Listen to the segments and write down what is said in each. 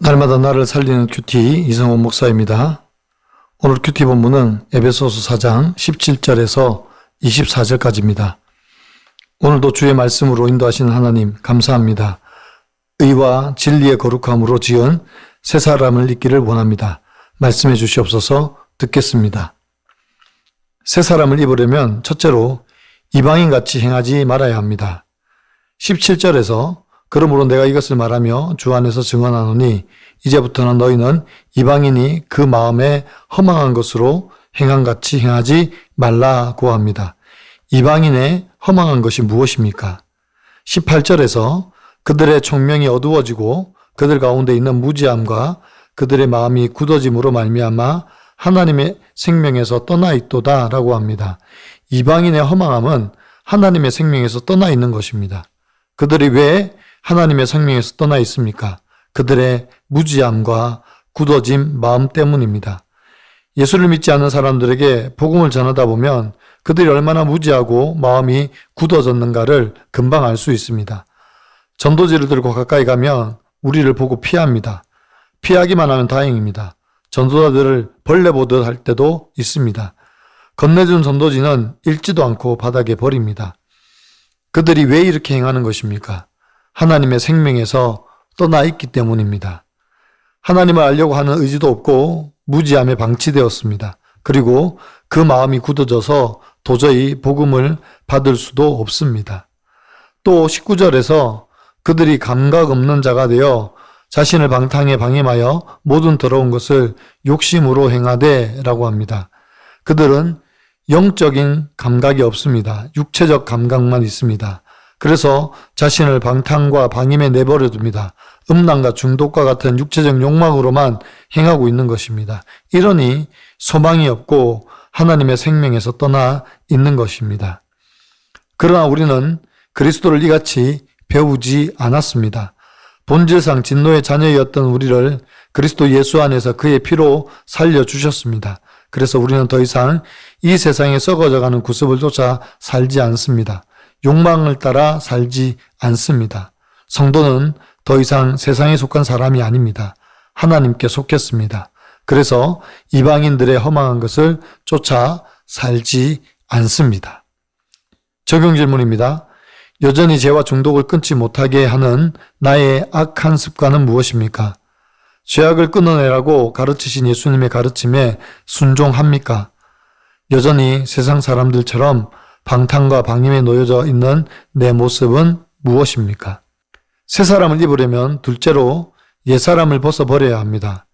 날마다 나를 살리는 큐티 이성호 목사입니다. 오늘 큐티 본문은 에베소서 4장 17절에서 24절까지입니다. 오늘도 주의 말씀으로 인도하시는 하나님 감사합니다. 의와 진리의 거룩함으로 지은 새 사람을 잊기를 원합니다. 말씀해 주시옵소서. 듣겠습니다. 새 사람을 입으려면 첫째로 이방인같이 행하지 말아야 합니다. 17절에서 그러므로 내가 이것을 말하며 주 안에서 증언하노니 이제부터는 너희는 이방인이 그 마음에 허망한 것으로 행함같이 행하지 말라고 합니다. 이방인의 허망한 것이 무엇입니까? 18절에서 그들의 총명이 어두워지고 그들 가운데 있는 무지함과 그들의 마음이 굳어짐으로 말미암아 하나님의 생명에서 떠나 있도다 라고 합니다. 이방인의 허망함은 하나님의 생명에서 떠나 있는 것입니다. 그들이 왜 하나님의 생명에서 떠나 있습니까? 그들의 무지함과 굳어진 마음 때문입니다. 예수를 믿지 않는 사람들에게 복음을 전하다 보면 그들이 얼마나 무지하고 마음이 굳어졌는가를 금방 알 수 있습니다. 전도지를 들고 가까이 가면 우리를 보고 피합니다. 피하기만 하면 다행입니다. 전도자들을 벌레 보듯 할 때도 있습니다. 건네준 전도지는 읽지도 않고 바닥에 버립니다. 그들이 왜 이렇게 행하는 것입니까? 하나님의 생명에서 떠나 있기 때문입니다. 하나님을 알려고 하는 의지도 없고 무지함에 방치되었습니다. 그리고 그 마음이 굳어져서 도저히 복음을 받을 수도 없습니다. 또 19절에서 그들이 감각 없는 자가 되어 자신을 방탕에 방임하여 모든 더러운 것을 욕심으로 행하되 라고 합니다. 그들은 영적인 감각이 없습니다. 육체적 감각만 있습니다. 그래서 자신을 방탕과 방임에 내버려 둡니다. 음란과 중독과 같은 육체적 욕망으로만 행하고 있는 것입니다. 이러니 소망이 없고 하나님의 생명에서 떠나 있는 것입니다. 그러나 우리는 그리스도를 이같이 배우지 않았습니다. 본질상 진노의 자녀였던 우리를 그리스도 예수 안에서 그의 피로 살려주셨습니다. 그래서 우리는 더 이상 이 세상에 썩어져가는 구습을 쫓아 살지 않습니다. 욕망을 따라 살지 않습니다. 성도는 더 이상 세상에 속한 사람이 아닙니다. 하나님께 속했습니다. 그래서 이방인들의 허망한 것을 쫓아 살지 않습니다. 적용 질문입니다. 여전히 죄와 중독을 끊지 못하게 하는 나의 악한 습관은 무엇입니까? 죄악을 끊어내라고 가르치신 예수님의 가르침에 순종합니까? 여전히 세상 사람들처럼 방탕과 방임에 놓여져 있는 내 모습은 무엇입니까? 새 사람을 입으려면 둘째로 옛사람을 벗어버려야 합니다.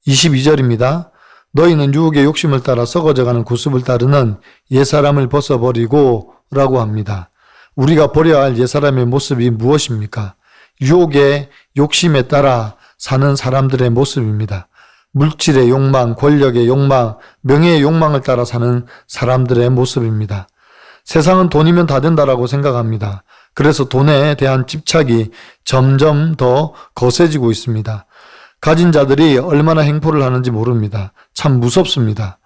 22절입니다. 너희는 유혹의 욕심을 따라 썩어져가는 구습을 따르는 옛사람을 벗어버리고 라고 합니다. 우리가 버려야 할 옛사람의 모습이 무엇입니까? 유혹의 욕심에 따라 사는 사람들의 모습입니다. 물질의 욕망, 권력의 욕망, 명예의 욕망을 따라 사는 사람들의 모습입니다. 세상은 돈이면 다 된다라고 생각합니다. 그래서 돈에 대한 집착이 점점 더 거세지고 있습니다. 가진 자들이 얼마나 행포를 하는지 모릅니다. 참 무섭습니다.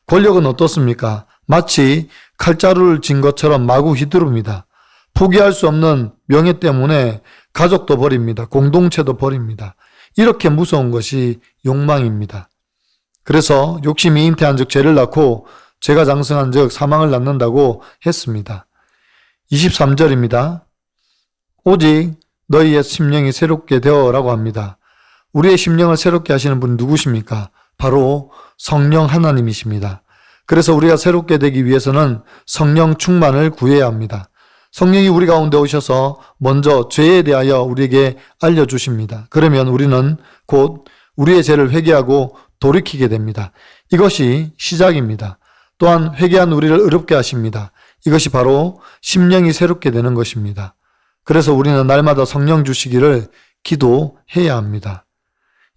권력은 어떻습니까? 마치 칼자루를 쥔 것처럼 마구 휘두릅니다. 포기할 수 없는 명예 때문에 가족도 버립니다. 공동체도 버립니다. 이렇게 무서운 것이 욕망입니다. 그래서 욕심이 잉태한 즉 죄를 낳고 죄가 장성한 즉 사망을 낳는다고 했습니다. 23절입니다. 오직 너희의 심령이 새롭게 되어라고 합니다. 우리의 심령을 새롭게 하시는 분이 누구십니까? 바로 성령 하나님이십니다. 그래서 우리가 새롭게 되기 위해서는 성령 충만을 구해야 합니다. 성령이 우리 가운데 오셔서 먼저 죄에 대하여 우리에게 알려주십니다. 그러면 우리는 곧 우리의 죄를 회개하고 돌이키게 됩니다. 이것이 시작입니다. 또한 회개한 우리를 의롭게 하십니다. 이것이 바로 심령이 새롭게 되는 것입니다. 그래서 우리는 날마다 성령 주시기를 기도해야 합니다.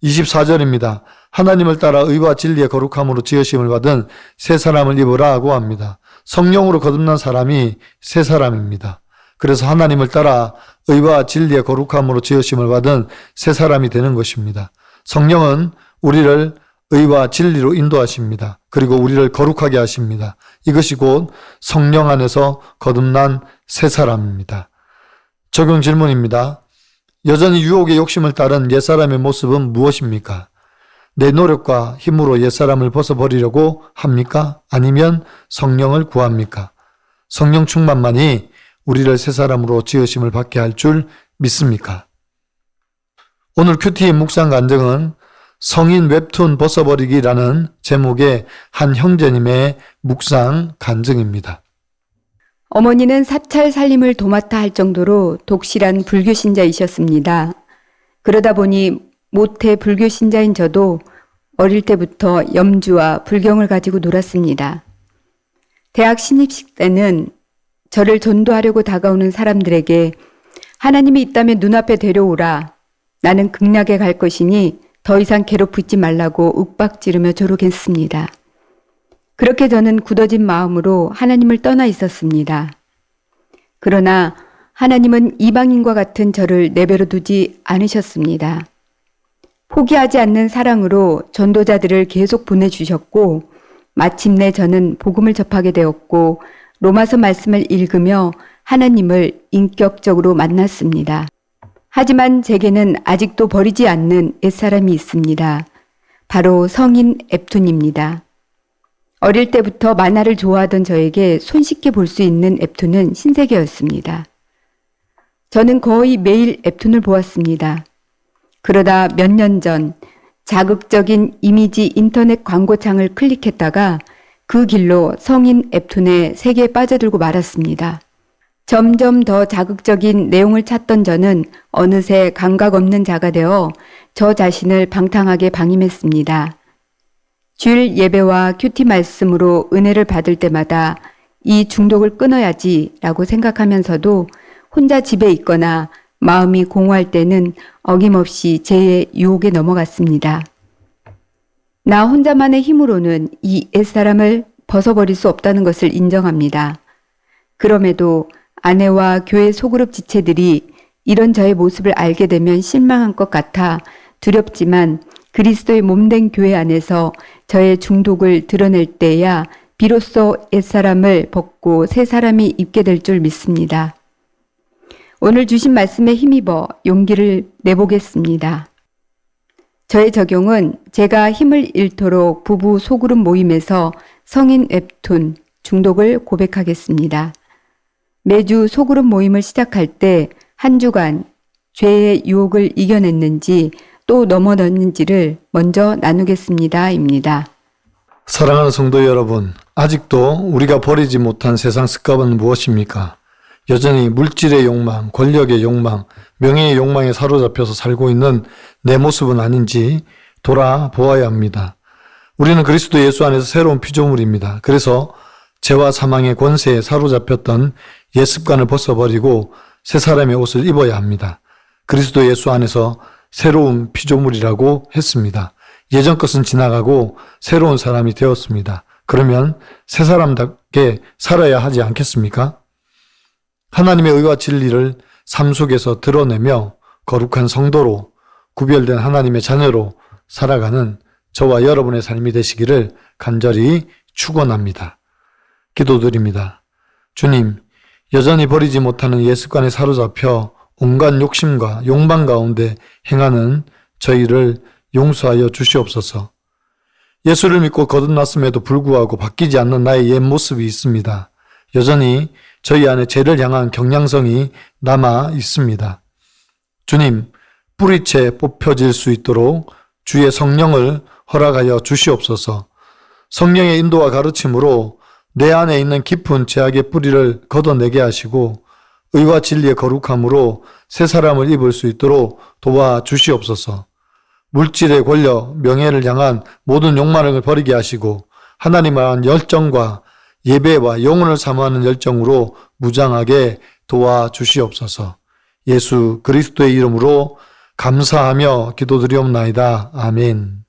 24절입니다. 하나님을 따라 의와 진리의 거룩함으로 지으심을 받은 새 사람을 입으라고 합니다. 성령으로 거듭난 사람이 새 사람입니다. 그래서 하나님을 따라 의와 진리의 거룩함으로 지으심을 받은 새 사람이 되는 것입니다. 성령은 우리를 의와 진리로 인도하십니다. 그리고 우리를 거룩하게 하십니다. 이것이 곧 성령 안에서 거듭난 새 사람입니다. 적용 질문입니다. 여전히 유혹의 욕심을 따른 옛사람의 모습은 무엇입니까? 내 노력과 힘으로 옛사람을 벗어버리려고 합니까? 아니면 성령을 구합니까? 성령 충만만이 우리를 새 사람으로 지으심을 받게 할 줄 믿습니까? 오늘 큐티 묵상 간증은 성인 웹툰 벗어버리기라는 제목의 한 형제님의 묵상 간증입니다. 어머니는 사찰 살림을 도맡아 할 정도로 독실한 불교 신자이셨습니다. 그러다 보니 모태 불교 신자인 저도 어릴 때부터 염주와 불경을 가지고 놀았습니다. 대학 신입식 때는 저를 전도하려고 다가오는 사람들에게 하나님이 있다면 눈앞에 데려오라. 나는 극락에 갈 것이니 더 이상 괴롭히지 말라고 윽박지르며 조롱했습니다. 그렇게 저는 굳어진 마음으로 하나님을 떠나 있었습니다. 그러나 하나님은 이방인과 같은 저를 내버려 두지 않으셨습니다. 포기하지 않는 사랑으로 전도자들을 계속 보내주셨고 마침내 저는 복음을 접하게 되었고 로마서 말씀을 읽으며 하나님을 인격적으로 만났습니다. 하지만 제게는 아직도 버리지 않는 옛사람이 있습니다. 바로 성인 앱툰입니다. 어릴 때부터 만화를 좋아하던 저에게 손쉽게 볼 수 있는 앱툰은 신세계였습니다. 저는 거의 매일 앱툰을 보았습니다. 그러다 몇 년 전 자극적인 이미지 인터넷 광고창을 클릭했다가 그 길로 성인 앱툰의 세계에 빠져들고 말았습니다. 점점 더 자극적인 내용을 찾던 저는 어느새 감각 없는 자가 되어 저 자신을 방탕하게 방임했습니다. 주일 예배와 큐티 말씀으로 은혜를 받을 때마다 이 중독을 끊어야지 라고 생각하면서도 혼자 집에 있거나 마음이 공허할 때는 어김없이 죄의 유혹에 넘어갔습니다. 나 혼자만의 힘으로는 이 옛사람을 벗어버릴 수 없다는 것을 인정합니다. 그럼에도 아내와 교회 소그룹 지체들이 이런 저의 모습을 알게 되면 실망한 것 같아 두렵지만 그리스도의 몸된 교회 안에서 저의 중독을 드러낼 때야 비로소 옛사람을 벗고 새 사람이 입게 될 줄 믿습니다. 오늘 주신 말씀에 힘입어 용기를 내보겠습니다. 저의 적용은 제가 힘을 잃도록 부부 소그룹 모임에서 성인 웹툰 중독을 고백하겠습니다. 매주 소그룹 모임을 시작할 때 한 주간 죄의 유혹을 이겨냈는지 또 넘어졌는지를 먼저 나누겠습니다.입니다. 사랑하는 성도 여러분, 아직도 우리가 버리지 못한 세상 습관은 무엇입니까? 여전히 물질의 욕망, 권력의 욕망, 명예의 욕망에 사로잡혀서 살고 있는 내 모습은 아닌지 돌아보아야 합니다. 우리는 그리스도 예수 안에서 새로운 피조물입니다. 그래서 죄와 사망의 권세에 사로잡혔던 옛 습관을 벗어버리고 새 사람의 옷을 입어야 합니다. 그리스도 예수 안에서 새로운 피조물이라고 했습니다. 예전 것은 지나가고 새로운 사람이 되었습니다. 그러면 새 사람답게 살아야 하지 않겠습니까? 하나님의 의와 진리를 삶 속에서 드러내며 거룩한 성도로 구별된 하나님의 자녀로 살아가는 저와 여러분의 삶이 되시기를 간절히 축원합니다. 기도드립니다. 주님, 여전히 버리지 못하는 옛 습관에 사로잡혀 온갖 욕심과 욕망 가운데 행하는 저희를 용서하여 주시옵소서. 예수를 믿고 거듭났음에도 불구하고 바뀌지 않는 나의 옛 모습이 있습니다. 여전히 저희 안에 죄를 향한 경향성이 남아 있습니다. 주님, 뿌리채 뽑혀질 수 있도록 주의 성령을 허락하여 주시옵소서. 성령의 인도와 가르침으로 내 안에 있는 깊은 죄악의 뿌리를 걷어내게 하시고 의와 진리의 거룩함으로 새 사람을 입을 수 있도록 도와주시옵소서. 물질의 권력, 명예를 향한 모든 욕망을 버리게 하시고 하나님을 향한 열정과 예배와 영혼을 사모하는 열정으로 무장하게 도와주시옵소서. 예수 그리스도의 이름으로 감사하며 기도드리옵나이다. 아멘.